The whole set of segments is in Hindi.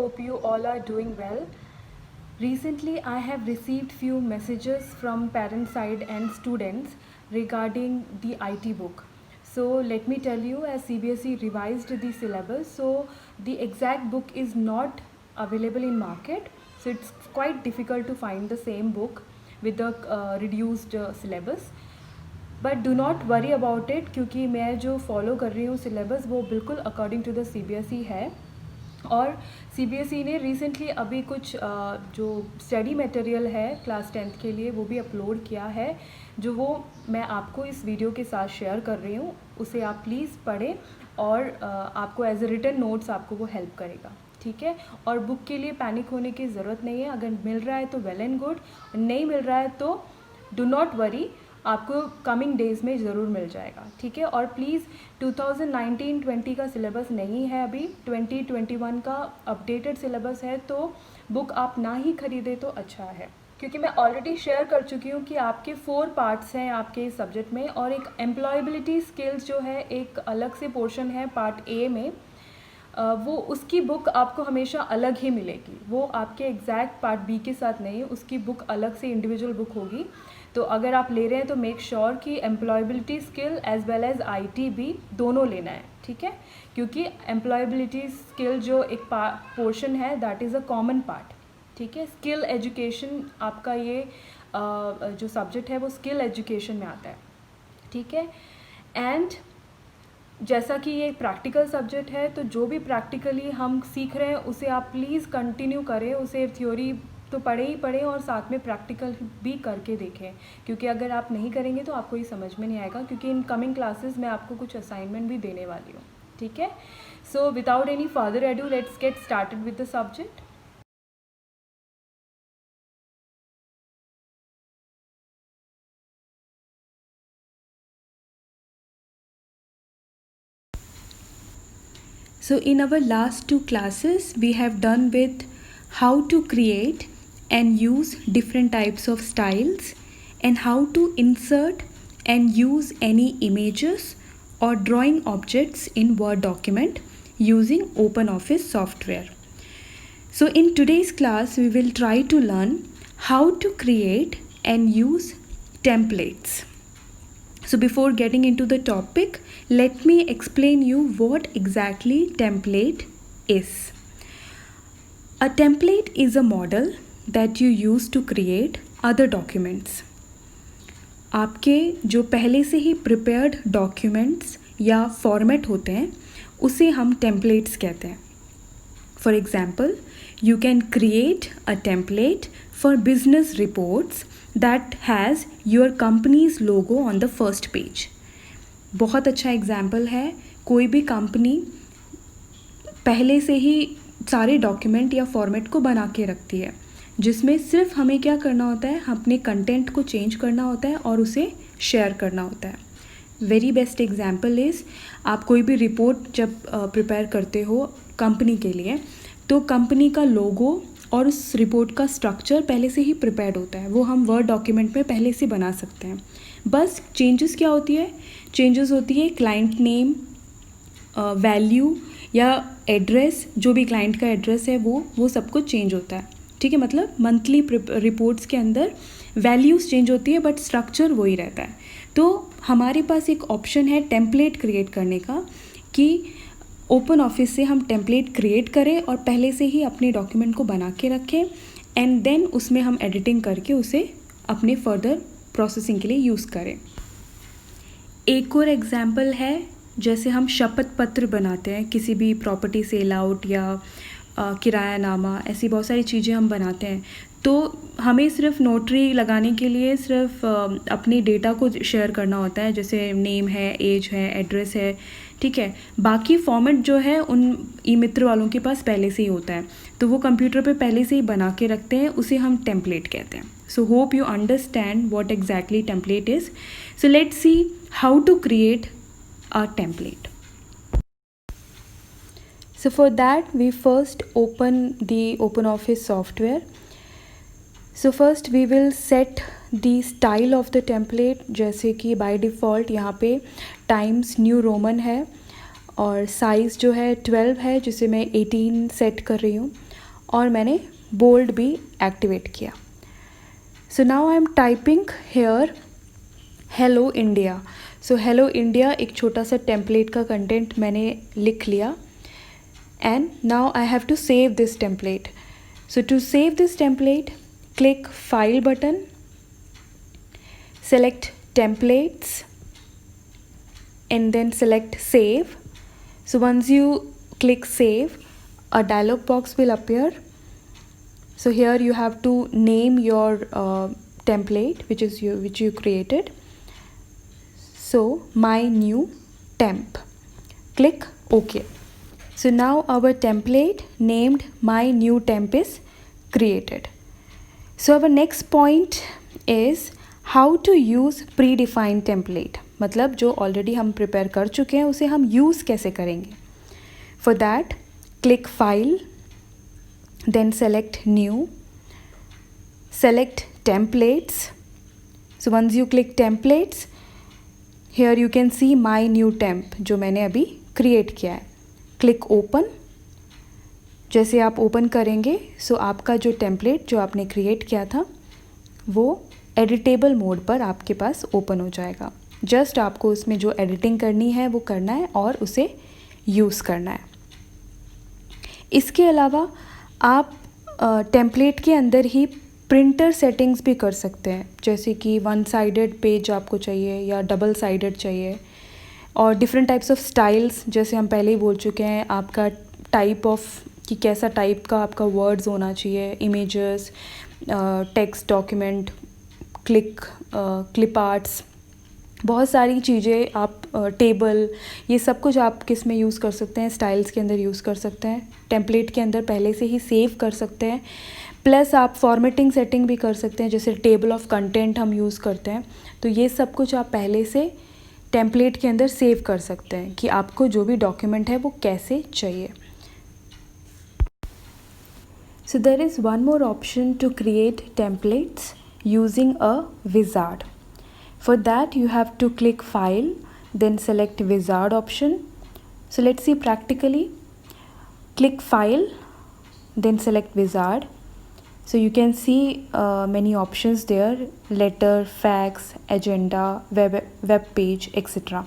hope you all are doing well. Recently, I have received few messages from parent side and students regarding the IT book. So let me tell you, as CBSE revised the syllabus, so the exact book is not available in market. So it's quite difficult to find the same book with the reduced syllabus. But do not worry about it, क्योंकि मैं जो फॉलो कर रही हूँ सिलेबस वो बिल्कुल अकॉर्डिंग टू द CBSE है. और CBSE ने रिसेंटली अभी कुछ जो स्टडी मटेरियल है क्लास 10th के लिए वो भी अपलोड किया है, जो वो मैं आपको इस वीडियो के साथ शेयर कर रही हूँ. उसे आप प्लीज़ पढ़ें और आपको एज ए रिटन नोट्स आपको वो हेल्प करेगा. ठीक है. और बुक के लिए पैनिक होने की ज़रूरत नहीं है. अगर मिल रहा है तो वेल एंड गुड, नहीं मिल रहा है तो डू नॉट वरी, आपको कमिंग डेज़ में ज़रूर मिल जाएगा. ठीक है. और प्लीज़ 2019-20 का सिलेबस नहीं है, अभी 2021 का अपडेटेड सिलेबस है, तो बुक आप ना ही खरीदें तो अच्छा है. क्योंकि मैं ऑलरेडी शेयर कर चुकी हूँ कि आपके 4 पार्ट्स हैं आपके इस सब्जेक्ट में, और एक एम्प्लॉयबिलिटी स्किल्स जो है एक अलग से पोर्शन है पार्ट ए में. वो उसकी बुक आपको हमेशा अलग ही मिलेगी. वो आपके एग्जैक्ट पार्ट बी के साथ नहीं, उसकी बुक अलग से इंडिविजुअल बुक होगी. तो अगर आप ले रहे हैं तो मेक श्योर कि employability skill as well as IT भी दोनों लेना है. ठीक है. क्योंकि एम्प्लॉयबिलिटी स्किल जो एक पोर्शन है that is a common part. ठीक है. स्किल एजुकेशन आपका ये जो सब्जेक्ट है वो स्किल एजुकेशन में आता है. ठीक है. एंड जैसा कि ये प्रैक्टिकल सब्जेक्ट है, तो जो भी प्रैक्टिकली हम सीख रहे हैं उसे आप प्लीज़ कंटिन्यू करें. उसे थ्योरी तो पढ़े ही पढ़ें और साथ में प्रैक्टिकल भी करके देखें, क्योंकि अगर आप नहीं करेंगे तो आपको ये समझ में नहीं आएगा. क्योंकि इन कमिंग क्लासेस में आपको कुछ असाइनमेंट भी देने वाली हूँ. ठीक है. So without any further edu let's get started with the subject. So in our last 2 classes we have done with how to create and use different types of styles, and how to insert and use any images or drawing objects in Word document using OpenOffice software. So in today's class we will try to learn how to create and use templates. So before getting into the topic, let me explain you what exactly template is. A template is a model that you use to create other documents. आपके जो पहले से ही prepared documents या format होते हैं उसे हम templates कहते हैं. For example, you can create a template for business reports that has your company's logo on the first page. बहुत अच्छा एग्जाम्पल है. कोई भी कंपनी पहले से ही सारे डॉक्यूमेंट या फॉर्मेट को बना के रखती है, जिसमें सिर्फ हमें क्या करना होता है, अपने कंटेंट को चेंज करना होता है और उसे शेयर करना होता है. वेरी बेस्ट एग्जाम्पल इज़, आप कोई भी रिपोर्ट जब प्रिपेयर करते हो कंपनी के लिए, तो कंपनी का लोगो और उस रिपोर्ट का स्ट्रक्चर पहले से ही प्रिपेयर्ड होता है. वो हम वर्ड डॉक्यूमेंट में पहले से बना सकते हैं. बस चेंजेस क्या होती है, चेंजेस होती है क्लाइंट नेम, वैल्यू या एड्रेस, जो भी क्लाइंट का एड्रेस है वो सब कुछ चेंज होता है. ठीक है. मतलब मंथली रिपोर्ट्स के अंदर वैल्यूज़ चेंज होती है बट स्ट्रक्चर वही रहता है. तो हमारे पास एक ऑप्शन है टेम्पलेट क्रिएट करने का, कि ओपन ऑफिस से हम टेम्पलेट क्रिएट करें और पहले से ही अपने डॉक्यूमेंट को बना के रखें, एंड देन उसमें हम एडिटिंग करके उसे अपने फर्दर प्रोसेसिंग के लिए यूज़ करें. एक और एग्जांपल है, जैसे हम शपथ पत्र बनाते हैं किसी भी प्रॉपर्टी सेल आउट या किरायानामा, ऐसी बहुत सारी चीज़ें हम बनाते हैं. तो हमें सिर्फ नोटरी लगाने के लिए सिर्फ अपने डेटा को शेयर करना होता है, जैसे नेम है, एज है, एड्रेस है. ठीक है. बाकी फॉर्मेट जो है उन ई मित्र वालों के पास पहले से ही होता है, तो वो कंप्यूटर पे पहले से ही बना के रखते हैं, उसे हम टेम्पलेट कहते हैं. So hope you understand what exactly template is. So let's see how to create a template. So for that we first open the OpenOffice software. So first we will set the style of the template, जैसे कि by default यहाँ पे टाइम्स न्यू रोमन है और साइज़ जो है 12 है, जिसे मैं 18 सेट कर रही हूँ. और मैंने बोल्ड भी एक्टिवेट किया. So now I am typing here hello India. So hello India एक छोटा सा टेम्पलेट का कंटेंट मैंने लिख लिया. And now I have to save this template. So to save this template, click file button, select templates and then select save. So once you click save, a dialog box will appear. So here you have to name your template which you created. So my new temp, click OK. So now our template named my new temp is created. So our next point is how to use predefined template. मतलब जो ऑलरेडी हम प्रिपेयर कर चुके हैं उसे हम यूज़ कैसे करेंगे. For that, click file, then select new, select templates. So once you click templates, here you can see my new temp जो मैंने अभी create किया है. Click open. जैसे आप ओपन करेंगे सो आपका जो टेम्पलेट जो आपने क्रिएट किया था वो एडिटेबल मोड पर आपके पास ओपन हो जाएगा. जस्ट आपको उसमें जो एडिटिंग करनी है वो करना है और उसे यूज़ करना है. इसके अलावा आप टेम्पलेट के अंदर ही प्रिंटर सेटिंग्स भी कर सकते हैं, जैसे कि वन साइडेड पेज आपको चाहिए या डबल साइडेड चाहिए, और डिफरेंट टाइप्स ऑफ स्टाइल्स जैसे हम पहले ही बोल चुके हैं. आपका टाइप ऑफ कि कैसा टाइप का आपका वर्ड्स होना चाहिए, images, text document, clip arts, बहुत सारी चीज़ें आप टेबल, ये सब कुछ आप किस में यूज़ कर सकते हैं, स्टाइल्स के अंदर यूज़ कर सकते हैं. टेम्पलेट के अंदर पहले से ही सेव कर सकते हैं. प्लस आप फॉर्मेटिंग सेटिंग भी कर सकते हैं, जैसे टेबल ऑफ कंटेंट हम यूज़ करते हैं. तो ये सब कुछ आप पहले से टेम्पलेट के अंदर सेव कर सकते हैं कि आपको जो भी डॉक्यूमेंट है वो कैसे चाहिए. So there is one more option to create templates using a wizard. For that you have to click file, then select wizard option. So let's see practically. Click file, then select wizard. So you can see many options there: letter, fax, agenda, web page, etc.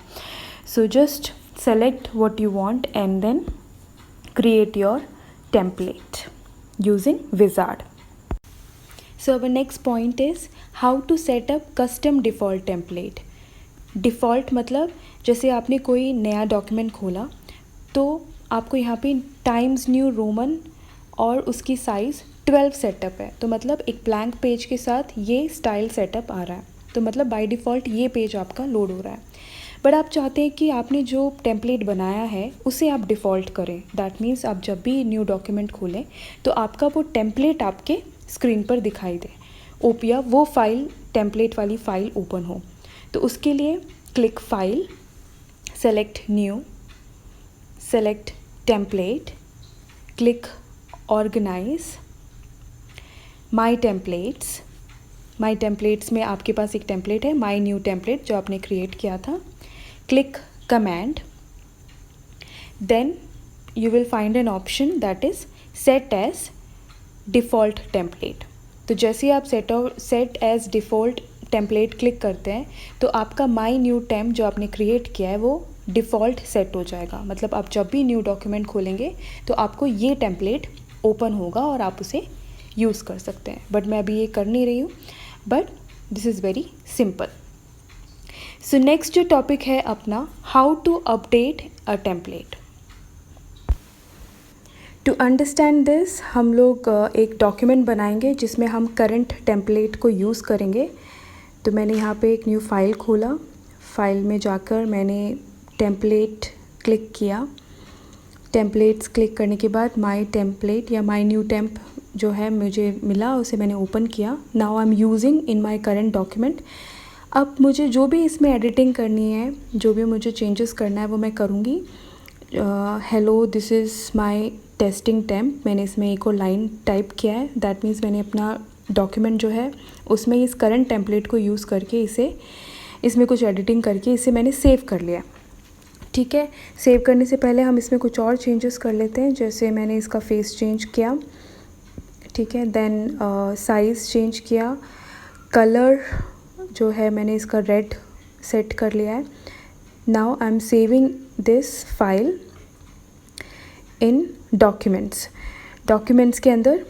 So just select what you want and then create your template using wizard. So our next point is how to set up custom default template. Default मतलब जैसे आपने कोई नया डॉक्यूमेंट खोला तो आपको यहाँ पे टाइम्स न्यू रोमन और उसकी साइज़ 12 सेटअप है, तो मतलब एक ब्लैंक पेज के साथ ये स्टाइल सेटअप आ रहा है. तो मतलब बाय डिफ़ॉल्ट ये पेज आपका लोड हो रहा है. बट आप चाहते हैं कि आपने जो टेम्पलेट बनाया है उसे आप डिफ़ॉल्ट करें. दैट मीन्स आप जब भी न्यू डॉक्यूमेंट खोलें तो आपका वो टेम्पलेट आपके स्क्रीन पर दिखाई दे, या वो फाइल टेम्पलेट वाली फ़ाइल ओपन हो. तो उसके लिए click file, select new, select template, click organise, my templates. My templates में आपके पास एक टेम्पलेट है माई न्यू टेम्पलेट जो आपने क्रिएट किया था. Click command, then you will find an option that is set as default template. तो जैसे आप set as default template click करते हैं तो आपका my new temp जो आपने क्रिएट किया है वो डिफ़ॉल्ट सेट हो जाएगा. मतलब आप जब भी न्यू डॉक्यूमेंट खोलेंगे तो आपको ये टेम्पलेट ओपन होगा और आप उसे यूज़ कर सकते हैं. बट मैं अभी ये कर नहीं रही हूँ, but this is very simple. So next जो टॉपिक है अपना, how to update a template. To understand this हम लोग एक डॉक्यूमेंट बनाएंगे जिसमें हम करंट टेम्पलेट को यूज़ करेंगे. तो मैंने यहाँ पे एक न्यू फाइल खोला. फाइल में जाकर मैंने टेम्पलेट क्लिक किया. टेम्पलेट्स क्लिक करने के बाद माई टेम्पलेट या माई न्यू टेम्प जो है मुझे मिला, उसे मैंने ओपन किया. Now I am using in my current document. अब मुझे जो भी इसमें एडिटिंग करनी है, जो भी मुझे चेंजेस करना है वो मैं करूँगी. Hello, this is my testing temp. मैंने इसमें एक और लाइन टाइप किया है. दैट मीन्स मैंने अपना डॉक्यूमेंट जो है उसमें इस करंट टेम्पलेट को यूज़ करके इसमें कुछ एडिटिंग करके इसे मैंने सेव कर लिया. ठीक है, सेव करने से पहले हम इसमें कुछ और चेंजेस कर लेते हैं. जैसे मैंने इसका फेस चेंज किया, ठीक है। देन साइज़ चेंज किया, कलर जो है मैंने इसका रेड सेट कर लिया है। Now I am saving this file in documents. Documents के अंदर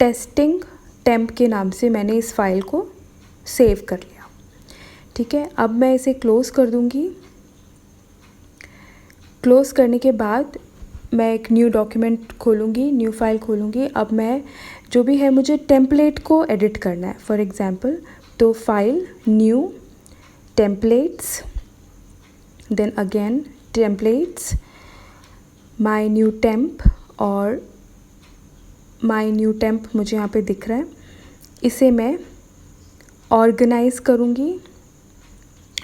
टेस्टिंग टेम्प के नाम से मैंने इस फाइल को सेव कर लिया, ठीक है। अब मैं इसे क्लोज़ कर दूँगी। क्लोज़ करने के बाद मैं एक न्यू डॉक्यूमेंट खोलूँगी, न्यू फाइल खोलूँगी। अब मैं जो भी है मुझे टेम्पलेट को एडिट करना है। फॉर एग्ज़ाम्पल, तो file, new, templates, then again templates, my new temp, और माई न्यू टेम्प मुझे यहाँ पे दिख रहा है। इसे मैं ऑर्गेनाइज़ करूँगी,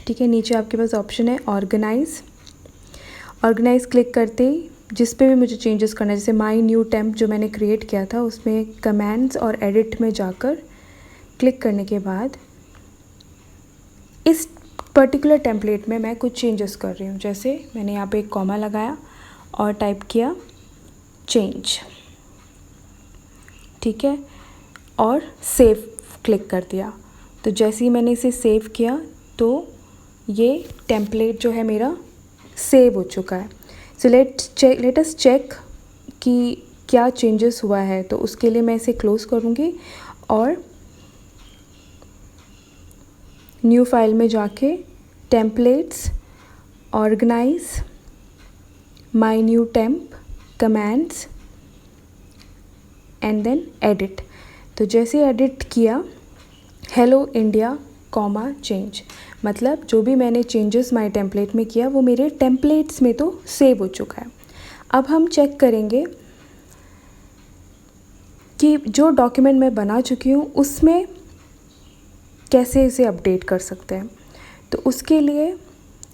ठीक है। नीचे आपके पास ऑप्शन है ऑर्गेनाइज़। ऑर्गेनाइज़ क्लिक करते ही जिस पे भी मुझे चेंजेस करना है, जैसे माई न्यू टेम्प जो मैंने क्रिएट किया था, उसमें कमांड्स और एडिट में जाकर क्लिक करने के बाद इस पर्टिकुलर टेम्पलेट में मैं कुछ चेंजेस कर रही हूँ। जैसे मैंने यहाँ पे एक कॉमा लगाया और टाइप किया चेंज, ठीक है, और सेव क्लिक कर दिया। तो जैसे ही मैंने इसे सेव किया तो ये टेम्पलेट जो है मेरा सेव हो चुका है। सो लेट अस चेक कि क्या चेंजेस हुआ है। तो उसके लिए मैं इसे क्लोज़ करूँगी और न्यू फाइल में जाके templates, organise, my new temp, commands and then edit. तो जैसे एडिट किया, हेलो इंडिया कॉमा चेंज, मतलब जो भी मैंने चेंजेस माई टेम्पलेट में किया वो मेरे टेम्पलेट्स में तो सेव हो चुका है। अब हम चेक करेंगे कि जो डॉक्यूमेंट मैं बना चुकी हूँ उसमें कैसे इसे अपडेट कर सकते हैं। तो उसके लिए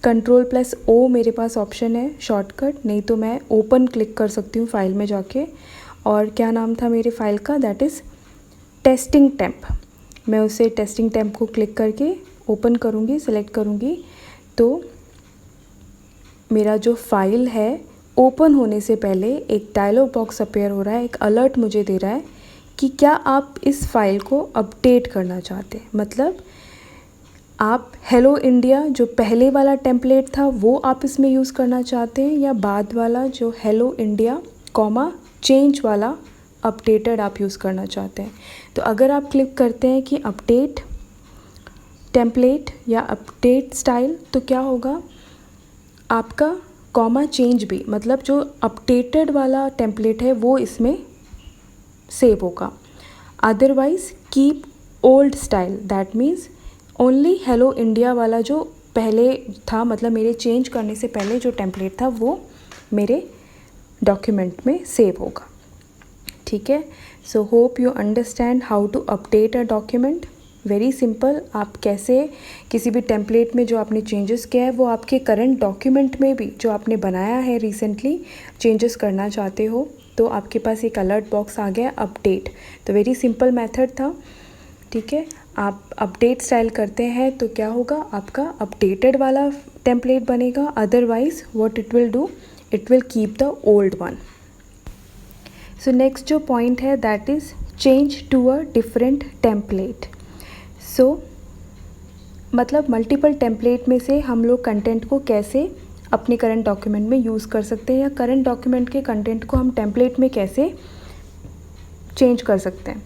Ctrl+O मेरे पास ऑप्शन है शॉर्टकट, नहीं तो मैं ओपन क्लिक कर सकती हूँ फाइल में जाके। और क्या नाम था मेरे फाइल का, दैट इज़ टेस्टिंग टेम्प। मैं उसे टेस्टिंग टेम्प को क्लिक करके ओपन करूँगी, सेलेक्ट करूँगी। तो मेरा जो फाइल है ओपन होने से पहले एक डायलॉग बॉक्स अपीयर हो रहा है, एक अलर्ट मुझे दे रहा है कि क्या आप इस फाइल को अपडेट करना चाहते हैं। मतलब आप हेलो इंडिया जो पहले वाला टेम्पलेट था वो आप इसमें यूज़ करना चाहते हैं, या बाद वाला जो हेलो इंडिया कॉमा चेंज वाला अपडेटेड आप यूज़ करना चाहते हैं। तो अगर आप क्लिक करते हैं कि अपडेट टेम्पलेट या अपडेट स्टाइल, तो क्या होगा, आपका कॉमा चेंज भी, मतलब जो अपडेटेड वाला टेम्पलेट है वो इसमें सेव होगा। Otherwise keep old style, that means only hello India वाला जो पहले था, मतलब मेरे चेंज करने से पहले जो टेम्पलेट था वो मेरे डॉक्यूमेंट में सेव होगा, ठीक है। So hope you understand how to update a document. Very simple. आप कैसे किसी भी टेम्पलेट में जो आपने चेंजेस किया है वो आपके करंट डॉक्यूमेंट में भी जो आपने बनाया है रिसेंटली चेंजेस करना चाहते हो, तो आपके पास एक अलर्ट बॉक्स आ गया अपडेट। तो वेरी सिंपल मेथड था, ठीक है। आप अपडेट स्टाइल करते हैं तो क्या होगा, आपका अपडेटेड वाला टेम्पलेट बनेगा। Otherwise what it will do, it will keep the old one. So next जो पॉइंट है that is change to a different template. So मतलब मल्टीपल टेम्पलेट में से हम लोग कंटेंट को कैसे अपने करंट डॉक्यूमेंट में यूज़ कर सकते हैं, या करंट डॉक्यूमेंट के कंटेंट को हम टेम्पलेट में कैसे चेंज कर सकते हैं।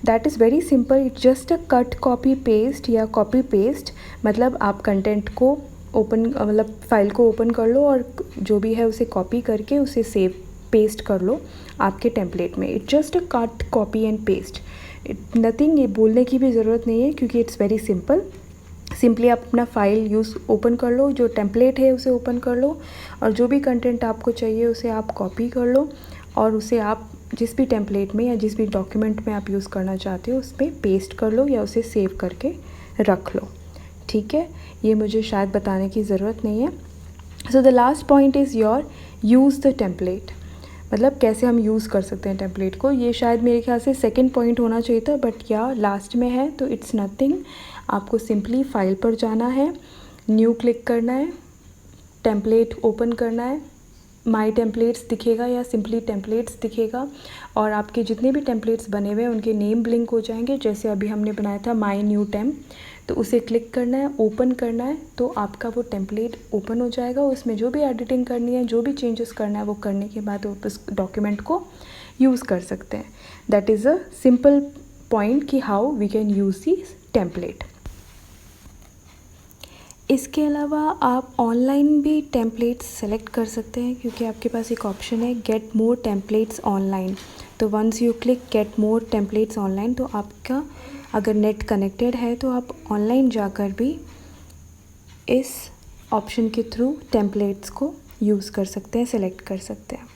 That is very simple. It's just a cut copy paste या कॉपी पेस्ट। मतलब आप कंटेंट को ओपन, मतलब फाइल को ओपन कर लो और जो भी है उसे कॉपी करके उसे सेव पेस्ट कर लो आपके टेम्पलेट में। It's just a cut copy and paste, nothing. ये बोलने की भी ज़रूरत नहीं है क्योंकि इट्स वेरी सिंपल। सिंपली आप अपना फाइल ओपन कर लो, जो टेम्पलेट है उसे ओपन कर लो और जो भी कंटेंट आपको चाहिए उसे आप कॉपी कर लो और उसे आप जिस भी टेम्पलेट में या जिस भी डॉक्यूमेंट में आप यूज़ करना चाहते हो उस पर पेस्ट कर लो या उसे सेव करके रख लो, ठीक है। ये मुझे शायद बताने की ज़रूरत नहीं है। So the last point is your use the template. मतलब कैसे हम यूज़ कर सकते हैं टेम्पलेट को। ये शायद मेरे ख्याल से सेकंड पॉइंट होना चाहिए था, बट या लास्ट में है, तो इट्स नथिंग। आपको सिंपली फाइल पर जाना है, न्यू क्लिक करना है, टेम्पलेट ओपन करना है, माई टेम्पलेट्स दिखेगा या सिंपली टेम्पलेट्स दिखेगा, और आपके जितने भी टेम्पलेट्स बने हुए हैं उनके नेम ब्लिंक हो जाएंगे। जैसे अभी हमने बनाया था माई न्यू टेम्प, तो उसे क्लिक करना है, ओपन करना है, तो आपका वो टेम्पलेट ओपन हो जाएगा। उसमें जो भी एडिटिंग करनी है, जो भी चेंजेस करना है, वो करने के बाद आप उस डॉक्यूमेंट को यूज़ कर सकते हैं। That is a simple point कि how we can use the template. इसके अलावा आप ऑनलाइन भी टेम्पलेट्स सेलेक्ट कर सकते हैं, क्योंकि आपके पास एक ऑप्शन है गेट मोर टेम्पलेट्स ऑनलाइन। तो once you click get more templates online, तो आपका अगर नेट कनेक्टेड है तो आप ऑनलाइन जाकर भी इस ऑप्शन के थ्रू टेम्पलेट्स को यूज़ कर सकते हैं, सेलेक्ट कर सकते हैं।